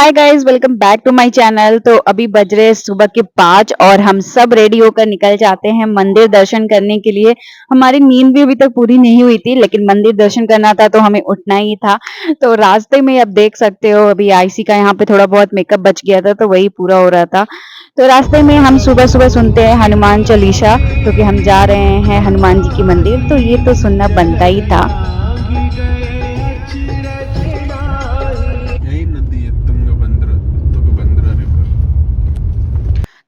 Hi guys, welcome back to my channel. तो अभी बज रहे सुबह के 5 और हम सब रेडी होकर निकल जाते हैं मंदिर दर्शन करने के लिए। हमारी नींद भी अभी तक पूरी नहीं हुई थी, लेकिन मंदिर दर्शन करना था तो हमें उठना ही था। तो रास्ते में आप देख सकते हो, अभी आईसी का यहाँ पे थोड़ा बहुत मेकअप बच गया था तो वही पूरा हो रहा था। तो रास्ते में हम सुबह सुबह सुनते हैं हनुमान चालीसा, क्योंकि हम जा रहे हैं हनुमान जी की मंदिर, तो ये तो सुनना बनता ही था। यही नदी है तुंगभद्रा रिवर।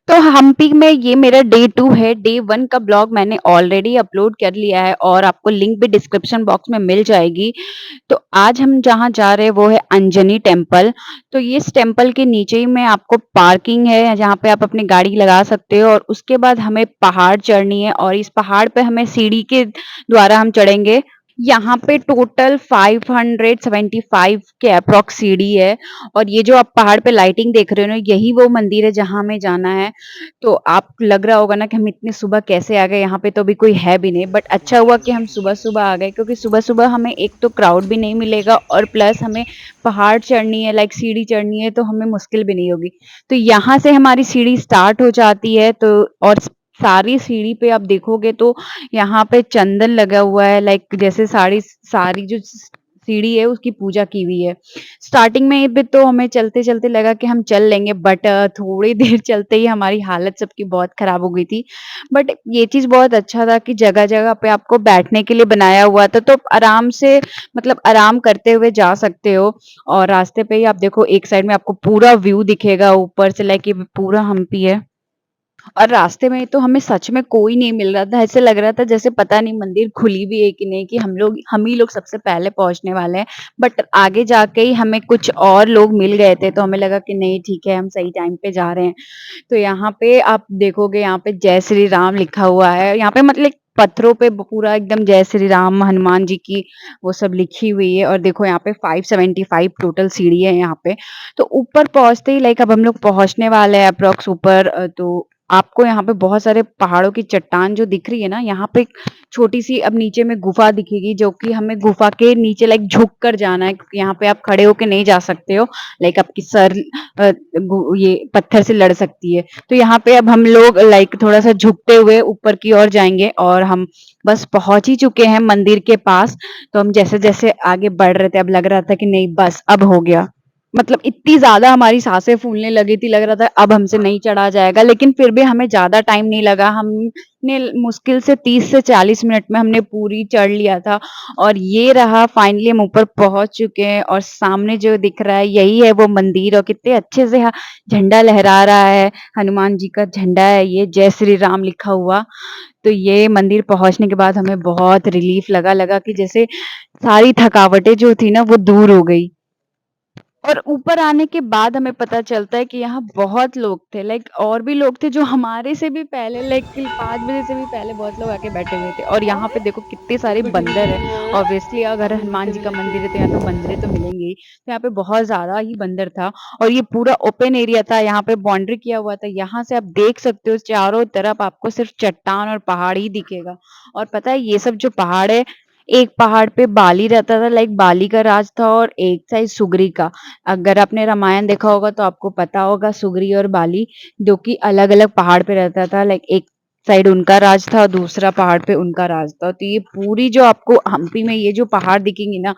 तो हम्पी में ये मेरा डे 2 है। डे 1 का ब्लॉग मैंने ऑलरेडी अपलोड कर लिया है और आपको लिंक भी डिस्क्रिप्शन बॉक्स में मिल जाएगी। तो आज हम जहाँ जा रहे हैं वो है अंजनी टेम्पल। तो ये इस टेम्पल के नीचे ही में आपको पार्किंग है, जहाँ पे आप अपनी गाड़ी लगा सकते हो, और उसके बाद हमें पहाड़ चढ़नी है और इस पहाड़ पे हमें सीढ़ी के द्वारा हम चढ़ेंगे। यहाँ पे टोटल 575 के अप्रॉक्स सीढ़ी है। और ये जो आप पहाड़ पे लाइटिंग देख रहे हो ना, यही वो मंदिर है जहाँ हमें जाना है। तो आप लग रहा होगा ना कि हम इतनी सुबह कैसे आ गए, यहाँ पे तो अभी कोई है भी नहीं, बट अच्छा हुआ कि हम सुबह सुबह आ गए, क्योंकि सुबह सुबह हमें एक तो क्राउड भी नहीं मिलेगा और प्लस हमें पहाड़ चढ़नी है, लाइक सीढ़ी चढ़नी है, तो हमें मुश्किल भी नहीं होगी। तो यहाँ से हमारी सीढ़ी स्टार्ट हो जाती है। तो और सारी सीढ़ी पे आप देखोगे तो यहाँ पे चंदन लगा हुआ है, लाइक जैसे सारी सारी जो सीढ़ी है उसकी पूजा की हुई है। स्टार्टिंग में भी तो हमें चलते-चलते लगा कि हम चल लेंगे, बट थोड़ी देर चलते ही हमारी हालत सबकी बहुत खराब हो गई थी। बट ये चीज़ बहुत अच्छा था कि जगह-जगह पे आपको बैठने के लिए बनाया हुआ था, तो आराम से मतलब आराम करते हुए जा सकते हो। और रास्ते पे ही आप देखो, एक साइड में आपको पूरा व्यू दिखेगा ऊपर से, लाइक ये पूरा हम्पी है। और रास्ते में तो हमें सच में कोई नहीं मिल रहा था, ऐसे लग रहा था जैसे पता नहीं मंदिर खुली भी है कि नहीं, कि हम ही लोग सबसे पहले पहुंचने वाले हैं। बट आगे जाके ही हमें कुछ और लोग मिल गए थे, तो हमें लगा कि नहीं ठीक है, हम सही टाइम पे जा रहे हैं। तो यहाँ पे आप देखोगे, यहाँ पे जय श्री राम लिखा हुआ है, यहाँ पे मतलब पत्थरों पे पूरा एकदम जय श्री राम हनुमान जी की वो सब लिखी हुई है। और देखो यहाँ पे 575 टोटल सीढ़ी है यहाँ पे। तो ऊपर पहुंचते ही, लाइक अब हम लोग पहुंचने वाले हैं अप्रोक्स ऊपर। तो आपको यहाँ पे बहुत सारे पहाड़ों की चट्टान जो दिख रही है ना, यहाँ पे छोटी सी अब नीचे में गुफा दिखेगी, जो कि हमें गुफा के नीचे लाइक झुक कर जाना है, क्योंकि यहाँ पे आप खड़े होके नहीं जा सकते हो, लाइक आपकी सर ये पत्थर से लड़ सकती है। तो यहाँ पे अब हम लोग लाइक थोड़ा सा झुकते हुए ऊपर की ओर जाएंगे, और हम बस पहुंच ही चुके हैं मंदिर के पास। तो हम जैसे जैसे आगे बढ़ रहे थे, अब लग रहा था कि नहीं बस अब हो गया। मतलब इतनी ज़्यादा हमारी साँसें फूलने लगी थी, लग रहा था अब हमसे नहीं चढ़ा जाएगा, लेकिन फिर भी हमें ज़्यादा टाइम नहीं लगा। हमने मुश्किल से 30 से 40 मिनट में हमने पूरी चढ़ लिया था। और ये रहा, फाइनली हम ऊपर पहुँच चुके हैं, और सामने जो दिख रहा है यही है वो मंदिर। और कितने अच्छे से झंडा लहरा रहा है, हनुमान जी का झंडा है ये, जय श्री राम लिखा हुआ। तो ये मंदिर पहुँचने के बाद हमें बहुत रिलीफ लगा कि जैसे सारी थकावटें जो थी ना वो दूर हो गई। और ऊपर आने के बाद हमें पता चलता है कि यहाँ बहुत लोग थे, लाइक और भी लोग थे जो हमारे से भी पहले, लाइक 5 बजे से भी पहले बहुत लोग आके बैठे हुए थे। और यहाँ पे देखो कितने सारे बंदर है। ऑब्वियसली अगर हनुमान जी का मंदिर है तो यहाँ तो बंदरे तो मिलेंगे ही, तो यहाँ पे बहुत ज्यादा ही बंदर था। और ये पूरा ओपन एरिया था, यहाँ पे बाउंड्री किया हुआ था, यहाँ से आप देख सकते हो चारों तरफ आपको सिर्फ चट्टान और पहाड़ ही दिखेगा। और पता है ये सब जो पहाड़ है, एक पहाड़ पे बाली रहता था, लाइक बाली का राज था, और एक साइड सुग्री का। अगर आपने रामायण देखा होगा तो आपको पता होगा सुग्री और बाली, जो कि अलग-अलग पहाड़ पे रहता था, लाइक एक साइड उनका राज था और दूसरा पहाड़ पे उनका राज था। तो ये पूरी जो आपको हम्पी में ये जो पहाड़ दिखेंगी ना,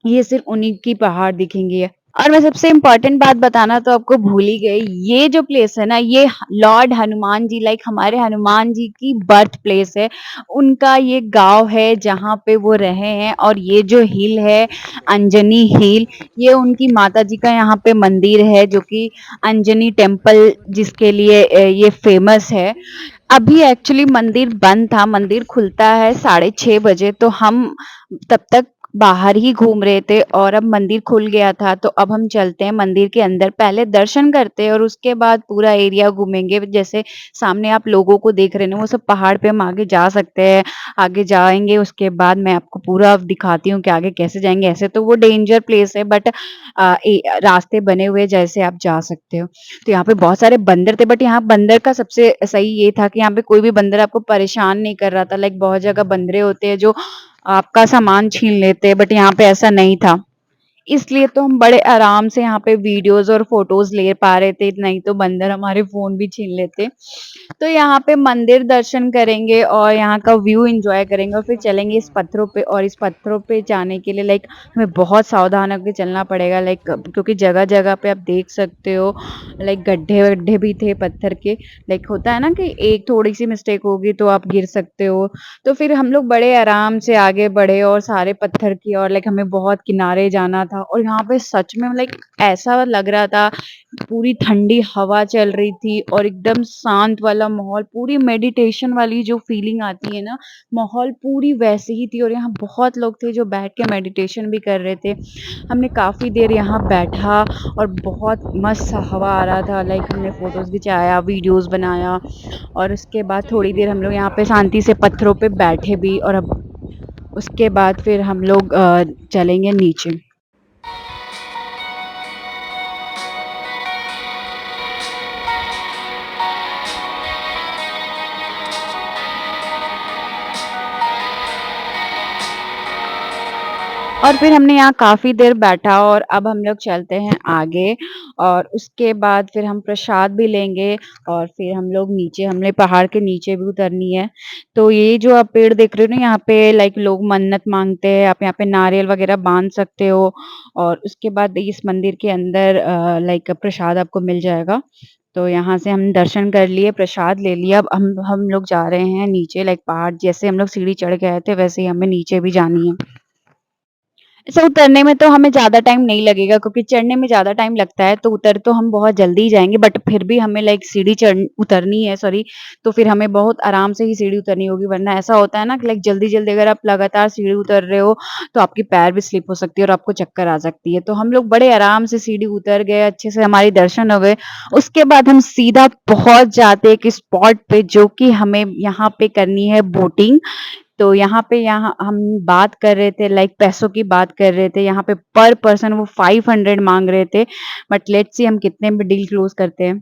ये सिर्फ उन्हीं की पहाड़ दिखेंगी। और मैं सबसे इम्पोर्टेंट बात बताना तो आपको भूल ही गई, ये जो प्लेस है ना, ये लॉर्ड हनुमान जी, लाइक हमारे हनुमान जी की बर्थ प्लेस है। उनका ये गांव है जहाँ पे वो रहे हैं। और ये जो हिल है, अंजनी हिल, ये उनकी माता जी का यहाँ पे मंदिर है, जो कि अंजनी टेम्पल जिसके लिए ये फेमस है। अभी एक्चुअली मंदिर बंद था, मंदिर खुलता है 6:30 बजे, तो हम तब तक बाहर ही घूम रहे थे, और अब मंदिर खुल गया था, तो अब हम चलते हैं मंदिर के अंदर, पहले दर्शन करते हैं और उसके बाद पूरा एरिया घूमेंगे। जैसे सामने आप लोगों को देख रहे हैं वो सब पहाड़ पे हम आगे जा सकते हैं, आगे जाएंगे उसके बाद मैं आपको पूरा दिखाती हूँ कि आगे कैसे जाएंगे। ऐसे तो वो डेंजर प्लेस है, बट रास्ते बने हुए जैसे आप जा सकते हो। तो यहाँ पे बहुत सारे बंदर थे, बट यहाँ बंदर का सबसे सही ये था कि यहाँ पे कोई भी बंदर आपको परेशान नहीं कर रहा था। लाइक बहुत जगह बंदरे होते हैं जो आपका सामान छीन लेते हैं, बट यहाँ पे ऐसा नहीं था। इसलिए तो हम बड़े आराम से यहाँ पे वीडियोज़ और फ़ोटोज़ ले पा रहे थे, नहीं तो बंदर हमारे फ़ोन भी छीन लेते। तो यहाँ पे मंदिर दर्शन करेंगे और यहाँ का व्यू एन्जॉय करेंगे और फिर चलेंगे इस पत्थरों पे, और इस पत्थरों पे जाने के लिए लाइक हमें बहुत सावधान होके चलना पड़ेगा, लाइक क्योंकि जगह-जगह पे आप देख सकते हो लाइक गड्ढे-वड्ढे भी थे पत्थर के। लाइक होता है ना कि एक थोड़ी-सी मिस्टेक होगी तो आप गिर सकते हो। तो फिर हम लोग बड़े आराम से आगे बढ़े और सारे पत्थर की ओर, लाइक हमें बहुत किनारे जाना था और यहाँ पे सच में लाइक ऐसा लग रहा था, पूरी ठंडी हवा चल रही थी और एकदम शांत वाला माहौल, पूरी मेडिटेशन वाली जो फीलिंग आती है ना, माहौल पूरी वैसे ही थी और यहाँ बहुत लोग थे जो बैठ के मेडिटेशन भी कर रहे थे। हमने काफ़ी देर यहाँ बैठा और बहुत मस्त हवा आ रहा था, लाइक हमने फ़ोटोज़ खिंचाया, वीडियोज़ बनाया और उसके बाद थोड़ी देर हम लोग यहाँ पे शांति से पत्थरों पे बैठे भी, और अब उसके बाद फिर हम लोग चलेंगे नीचे। और फिर हमने यहाँ काफ़ी देर बैठा और अब हम लोग चलते हैं आगे, और उसके बाद फिर हम प्रसाद भी लेंगे और फिर हम लोग नीचे, हमने पहाड़ के नीचे भी उतरनी है। तो ये जो आप पेड़ देख रहे हो ना, यहाँ पे लाइक लोग मन्नत माँगते हैं, आप यहाँ पे नारियल वग़ैरह बाँध सकते हो और उसके बाद इस मंदिर के अंदर लाइक प्रसाद आपको मिल जाएगा। तो यहाँ से हम दर्शन कर लिए, प्रसाद ले लिया, अब हम लोग जा रहे हैं नीचे, लाइक पहाड़ जैसे हम लोग सीढ़ी चढ़ के आए थे, वैसे ही हमें नीचे भी जानी है। ऐसे उतरने में तो हमें ज़्यादा टाइम नहीं लगेगा, क्योंकि चढ़ने में ज़्यादा टाइम लगता है, तो उतर तो हम बहुत जल्दी ही जाएँगे, बट फिर भी हमें लाइक सीढ़ी उतरनी है, सॉरी, तो फिर हमें बहुत आराम से ही सीढ़ी उतरनी होगी, वरना ऐसा होता है ना कि लाइक जल्दी-जल्दी अगर आप लगातार सीढ़ी उतर रहे हो, तो आपकी पैर भी स्लिप हो सकती है और आपको चक्कर आ सकती है। तो हम लोग बड़े आराम से सीढ़ी उतर गए, अच्छे से हमारी दर्शन हो गए। उसके बाद हम सीधा पहुँच जाते हैं एक स्पॉट पे, जो कि हमें यहाँ पे करनी है बोटिंग। तो यहाँ हम बात कर रहे थे, लाइक पैसों की बात कर रहे थे, यहाँ पे पर पर्सन वो 500 माँग रहे थे, बट लेट्स सी हम कितने में डील क्लोज़ करते हैं।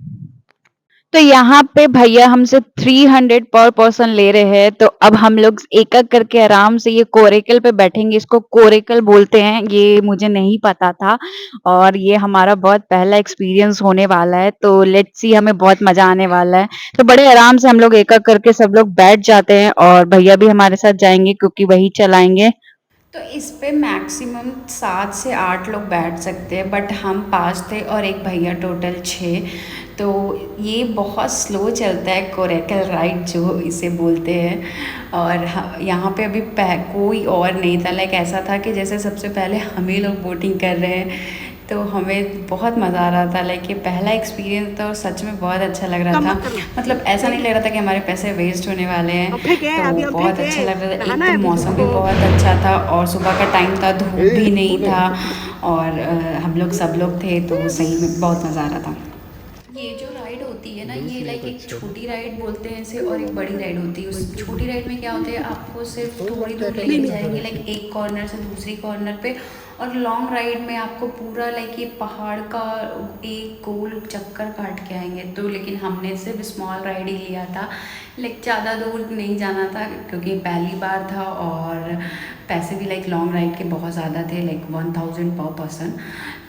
तो यहाँ पे भैया हमसे 300 पर पर्सन ले रहे हैं, तो अब हम लोग एक-एक करके आराम से ये कोरेकल पे बैठेंगे, इसको कोरेकल बोलते हैं, ये मुझे नहीं पता था और ये हमारा बहुत पहला एक्सपीरियंस होने वाला है, तो लेट्स सी हमें बहुत मज़ा आने वाला है। तो बड़े आराम से हम लोग एक-एक करके सब लोग बैठ जाते हैं और भैया भी हमारे साथ जाएँगे क्योंकि वही चलाएँगे। तो इस पे मैक्सिमम 7 से 8 लोग बैठ सकते हैं, बट हम 5 थे और एक भैया, टोटल 6। तो ये बहुत स्लो चलता है, कोरेकल राइड जो इसे बोलते हैं। और यहाँ पे अभी कोई और नहीं था, लाइक ऐसा था कि जैसे सबसे पहले हम ही लोग बोटिंग कर रहे हैं, तो हमें बहुत मज़ा आ रहा था, लाइक ये पहला एक्सपीरियंस था और सच में बहुत अच्छा लग रहा था। मतलब ऐसा नहीं लग रहा था कि हमारे पैसे वेस्ट होने वाले हैं, तो बहुत अच्छा लग रहा था। एक तो मौसम भी बहुत अच्छा था और सुबह का टाइम था, धूप भी नहीं था और हम लोग सब लोग थे, तो सही में बहुत मज़ा आ रहा था। ये जो राइड होती है ना, ये लाइक एक छोटी राइड बोलते हैं इसे और एक बड़ी राइड होती है। उस छोटी राइड में क्या होता है, आपको सिर्फ थोड़ी दूर लेके जाएंगे, लाइक एक कॉर्नर से दूसरी कॉर्नर पे, और लॉन्ग राइड में आपको पूरा लाइक ये पहाड़ का एक गोल चक्कर काट के आएंगे। तो लेकिन हमने सिर्फ स्मॉल राइड ही लिया था, लाइक ज़्यादा दूर नहीं जाना था क्योंकि पहली बार था और पैसे भी लाइक लॉन्ग राइड के बहुत ज़्यादा थे, लाइक 1000 पर पर्सन।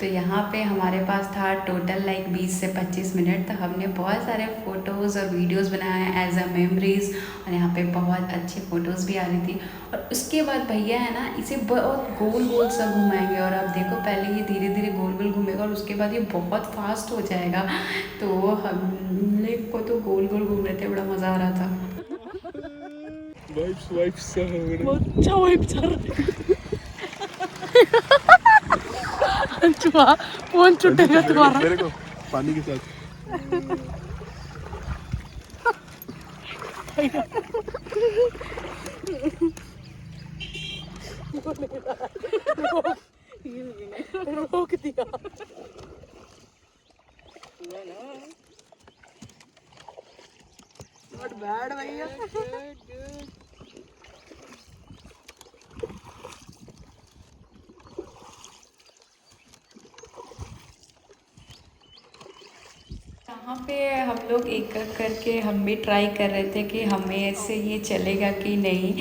तो यहाँ पे हमारे पास था टोटल लाइक 20 से 25 मिनट, तो हमने बहुत सारे फ़ोटोज़ और वीडियोज़ बनाए एज अ मेमोरीज़, और यहाँ पे बहुत अच्छी फ़ोटोज़ भी आ रही थी। और उसके बाद भैया है ना, इसे बहुत गोल गोल सा घुमाएंगे, और आप देखो पहले ये धीरे धीरे गोल गोल घूमेगा और उसके बाद ये बहुत फास्ट हो जाएगा। तो हम लोग को तो गोल गोल घूम रहे थे, बड़ा मज़ा आ रहा था। वाइब्स सा हो रहा बहुत अच्छा वाइब्स आ रहा है। चुहा फोन छुटेगा तुम्हारा। मेरे को पानी के साथ रोक दिया। नॉट बैड भैया। यहाँ पे हम लोग एक एक करके हम भी ट्राई कर रहे थे कि हमें ऐसे ये चलेगा कि नहीं।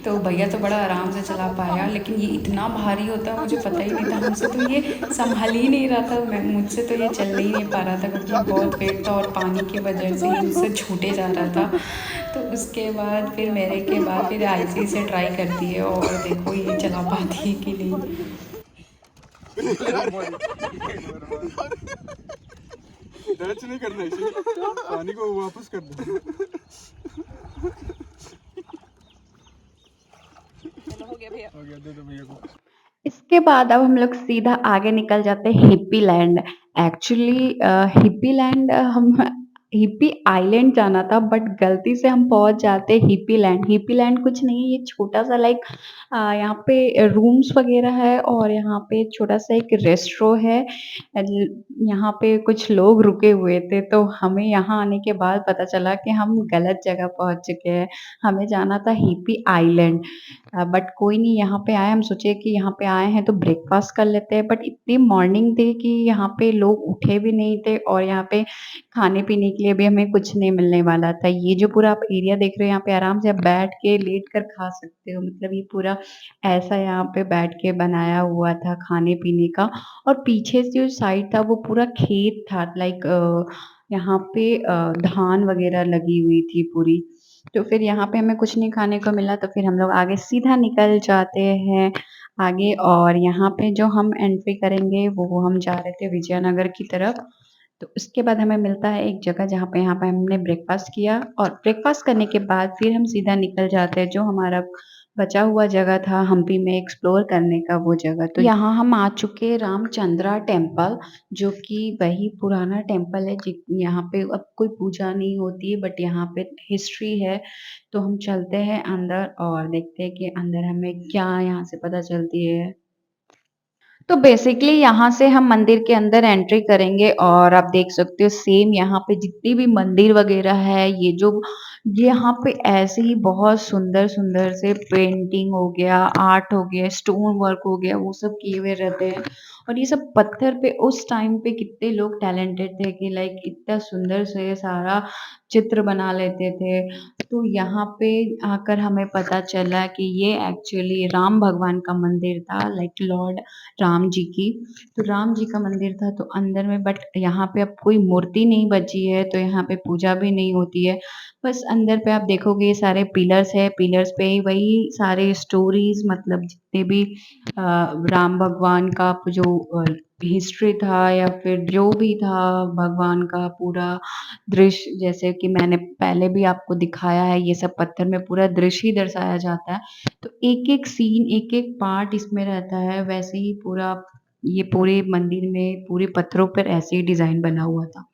तो भैया तो बड़ा आराम से चला पाया, लेकिन ये इतना भारी होता है मुझे पता ही नहीं था। हमसे तो ये संभल ही नहीं रहा था, मैं मुझसे तो ये चल ही नहीं पा रहा था क्योंकि बहुत वेट था और पानी की वजह से ही मुझसे छूटे जा रहा था। तो उसके बाद फिर मेरे के बाद फिर आईसी से ट्राई करती है और देखो ये चला पाती है कि नहीं। टच नहीं करना इसे, पानी को वापस कर दो। हो गया भैया। हो गया, दे दो भैया को। इसके बाद अब हम लोग सीधा आगे निकल जाते हैं hippie land. Actually hippie land हम हिप्पी आइलैंड जाना था, बट गलती से हम पहुंच जाते हिप्पी लैंड। हिप्पी लैंड कुछ नहीं है, ये छोटा सा लाइक यहाँ पे रूम्स वगैरह है और यहाँ पे छोटा सा एक रेस्ट्रो है। यहाँ पे कुछ लोग रुके हुए थे, तो हमें यहाँ आने के बाद पता चला कि हम गलत जगह पहुंच चुके हैं। हमें जाना था हिप्पी आइलैंड। बट कोई नहीं, यहाँ पे आए, हम सोचे कि यहाँ पे आए हैं तो ब्रेकफास्ट कर लेते हैं, बट इतनी मॉर्निंग थी कि यहाँ पे लोग उठे भी नहीं थे और यहाँ पे खाने पीने के लिए भी हमें कुछ नहीं मिलने वाला था। ये जो पूरा आप एरिया देख रहे हो, यहाँ पे आराम से आप बैठ के लेट कर खा सकते हो। मतलब ये पूरा ऐसा यहाँ पे बैठ के बनाया हुआ था खाने पीने का। और पीछे से जो साइड था वो पूरा खेत था, लाइक यहाँ पे धान वगैरह लगी हुई थी पूरी। तो फिर यहाँ पे हमें कुछ नहीं खाने को मिला, तो फिर हम लोग आगे सीधा निकल जाते हैं आगे। और यहाँ पे जो हम एंट्री करेंगे वो हम जा रहे थे विजयनगर की तरफ। तो उसके बाद हमें मिलता है एक जगह जहाँ पे यहाँ पे हमने ब्रेकफास्ट किया, और ब्रेकफास्ट करने के बाद फिर हम सीधा निकल जाते हैं जो हमारा बचा हुआ जगह था हम्पी में एक्सप्लोर करने का, वो जगह। तो यहाँ हम आ चुके हैं रामचंद्रा टेम्पल, जो कि वही पुराना टेम्पल है। यहाँ पे अब कोई पूजा नहीं होती है, बट यहाँ पे हिस्ट्री है। तो हम चलते हैं अंदर और देखते हैं कि अंदर हमें क्या यहाँ से पता चलती है। तो बेसिकली यहाँ से हम मंदिर के अंदर एंट्री करेंगे और आप देख सकते हो सेम यहाँ पे जितनी भी मंदिर वगैरह है, ये यहाँ पे ऐसे ही बहुत सुंदर सुंदर से पेंटिंग हो गया, आर्ट हो गया, स्टोन वर्क हो गया, वो सब किए हुए रहते हैं। और ये सब पत्थर पे उस टाइम पे कितने लोग टैलेंटेड थे कि लाइक इतना सुंदर से सारा चित्र बना लेते थे। तो यहाँ पे आकर हमें पता चला कि ये एक्चुअली राम भगवान का मंदिर था, लाइक लॉर्ड राम जी की। तो राम जी का मंदिर था तो अंदर में, बट यहाँ पे अब कोई मूर्ति नहीं बची है, तो यहाँ पे पूजा भी नहीं होती है। बस अंदर पे आप देखोगे ये सारे पिलर्स है, पिलर्स पे ही वही सारे स्टोरीज, मतलब जितने भी राम भगवान का जो हिस्ट्री था या फिर जो भी था भगवान का पूरा दृश्य, जैसे कि मैंने पहले भी आपको दिखाया है, ये सब पत्थर में पूरा दृश्य ही दर्शाया जाता है। तो एक-एक सीन, एक-एक पार्ट इसमें रहता है, वैसे ही पूरा ये पूरे मंदिर में पूरे पत्थरों पर ऐसे ही डिज़ाइन बना हुआ था।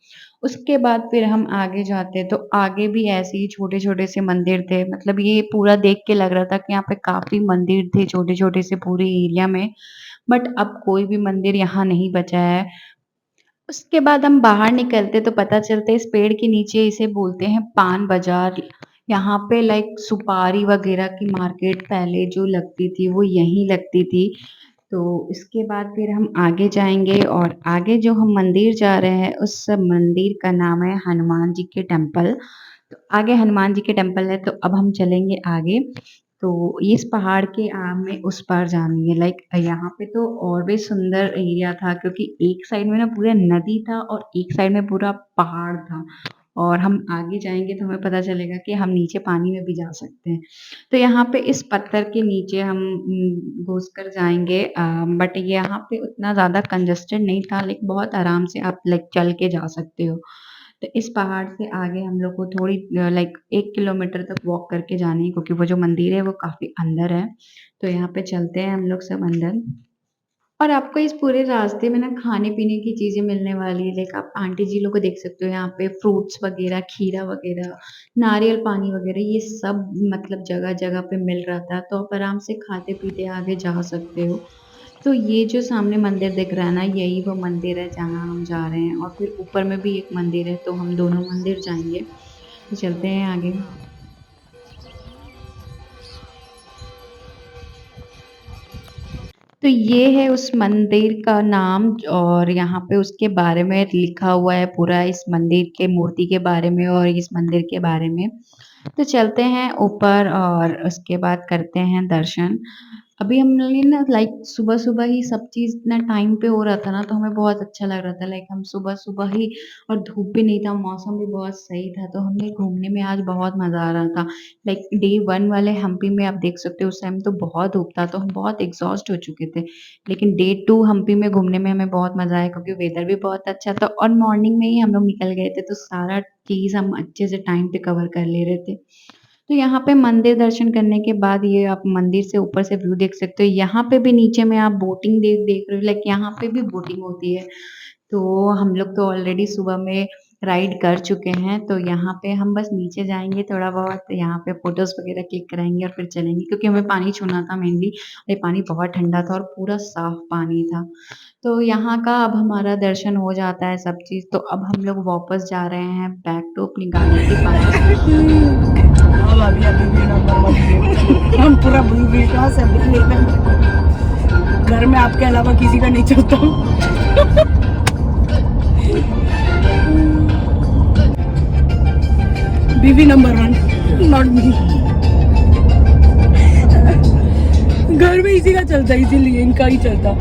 उसके बाद फिर हम आगे जाते तो आगे भी ऐसे ही छोटे-छोटे से मंदिर थे, मतलब ये पूरा देख के लग रहा था कि यहाँ पे काफ़ी मंदिर थे छोटे-छोटे से पूरे एरिया में, बट अब कोई भी मंदिर यहाँ नहीं बचा है। उसके बाद हम बाहर निकलते तो पता चलता है इस पेड़ के नीचे इसे बोलते हैं पान बाज़ार। यहाँ पे लाइक सुपारी वगैरह की मार्केट पहले जो लगती थी वो यहीं लगती थी। तो इसके बाद फिर हम आगे जाएँगे और आगे जो हम मंदिर जा रहे हैं उस मंदिर का नाम है हनुमान जी के टेम्पल। तो आगे हनुमान जी के टेम्पल है, तो अब हम चलेंगे आगे। तो इस पहाड़ के में उस पार जानी है, लाइक यहाँ पे तो और भी सुंदर एरिया था क्योंकि एक साइड में ना पूरा नदी था और एक साइड में पूरा पहाड़ था। और हम आगे जाएँगे तो हमें पता चलेगा कि हम नीचे पानी में भी जा सकते हैं। तो यहाँ पे इस पत्थर के नीचे हम घुस कर जाएँगे, बट यहाँ पे उतना ज़्यादा कंजस्टेड नहीं था, लाइक बहुत आराम से आप लाइक चल के जा सकते हो। तो इस पहाड़ से आगे हम लोग को थोड़ी लाइक 1 किलोमीटर तक वॉक करके जानी है क्योंकि वो जो मंदिर है वो काफ़ी अंदर है। तो यहाँ पे चलते हैं हम लोग सब अंदर। और आपको इस पूरे रास्ते में ना खाने-पीने की चीज़ें मिलने वाली है, लाइक आप आंटी जी लोग को देख सकते हो यहाँ पे फ्रूट्स वगैरह, खीरा वगैरह, नारियल पानी वगैरह, ये सब मतलब जगह-जगह पे मिल रहा था, तो आप आराम से खाते-पीते आगे जा सकते हो। तो ये जो सामने मंदिर दिख रहा है ना, यही वो मंदिर है जहाँ हम जा रहे हैं, और फिर ऊपर में भी एक मंदिर है, तो हम दोनों मंदिर जाएँगे। तो चलते हैं आगे। तो ये है उस मंदिर का नाम और यहाँ पे उसके बारे में लिखा हुआ है पूरा इस मंदिर के मूर्ति के बारे में और इस मंदिर के बारे में। तो चलते हैं ऊपर और उसके बाद करते हैं दर्शन। अभी हमने ना लाइक सुबह-सुबह ही सब चीज़ इतना टाइम पे हो रहा था ना, तो हमें बहुत अच्छा लग रहा था। लाइक हम सुबह-सुबह ही और धूप भी नहीं था, मौसम भी बहुत सही था, तो हमें घूमने में आज बहुत मज़ा आ रहा था। लाइक डे 1 वाले हम्पी में आप देख सकते हो उस टाइम तो बहुत धूप था, तो हम बहुत एग्ज़ॉस्ट हो चुके थे। लेकिन डे 2 हम्पी में घूमने में हमें बहुत मज़ा आया क्योंकि वेदर भी बहुत अच्छा था और मॉर्निंग में ही हम लोग निकल गए थे, तो सारा चीज़ हम अच्छे से टाइम पे कवर कर ले रहे थे। तो यहाँ पे मंदिर दर्शन करने के बाद ये आप मंदिर से ऊपर से व्यू देख सकते हो। यहाँ पे भी नीचे में आप बोटिंग देख रहे हो लाइक यहाँ पे भी बोटिंग होती है। तो हम लोग तो ऑलरेडी सुबह में राइड कर चुके हैं, तो यहाँ पे हम बस नीचे जाएँगे थोड़ा बहुत, यहाँ पे फ़ोटोज़ वगैरह क्लिक कराएँगे और फिर चलेंगे क्योंकि हमें पानी छूना था मेनली। ये पानी बहुत ठंडा था और पूरा साफ पानी था। तो यहाँ का अब हमारा दर्शन हो जाता है सब चीज़, तो अब हम लोग वापस जा रहे हैं बैक टू अपनी गाड़ी के पास। अब अभी अभी भी नंबर 1 हम पूरा विश्वास है घर में आपके अलावा किसी का नहीं चलता। बीवी नंबर 1 नॉट मी। घर में इसी का चलता इसीलिए इनका ही चलता।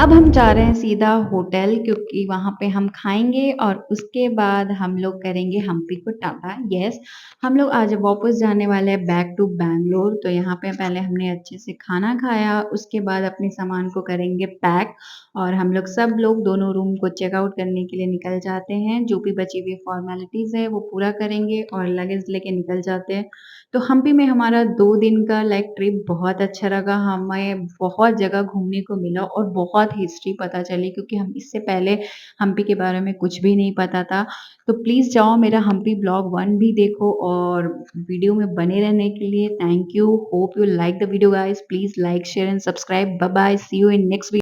अब हम जा रहे हैं सीधा होटल क्योंकि वहाँ पे हम खाएँगे और उसके बाद हम लोग करेंगे हम्पी को टाटा। येस, हम लोग आज वापस जाने वाले हैं बैक टू बैंगलोर। तो यहाँ पे पहले हमने अच्छे से खाना खाया, उसके बाद अपने सामान को करेंगे पैक और हम लोग सब लोग दोनों रूम को चेक आउट करने के लिए निकल जाते हैं। जो भी बची हुई फॉर्मेलिटीज़ है वो पूरा करेंगे और लगेज लेके निकल जाते हैं। तो हम्पी में हमारा 2 दिन का लाइक ट्रिप बहुत अच्छा लगा। हमें बहुत जगह घूमने को मिला और बहुत हिस्ट्री पता चली क्योंकि हम इससे पहले हम्पी के बारे में कुछ भी नहीं पता था। तो प्लीज़ जाओ मेरा हम्पी ब्लॉग 1 भी देखो और वीडियो में बने रहने के लिए thank you. Hope you like the video guys. Please like, share and subscribe. Bye bye. See you in next video.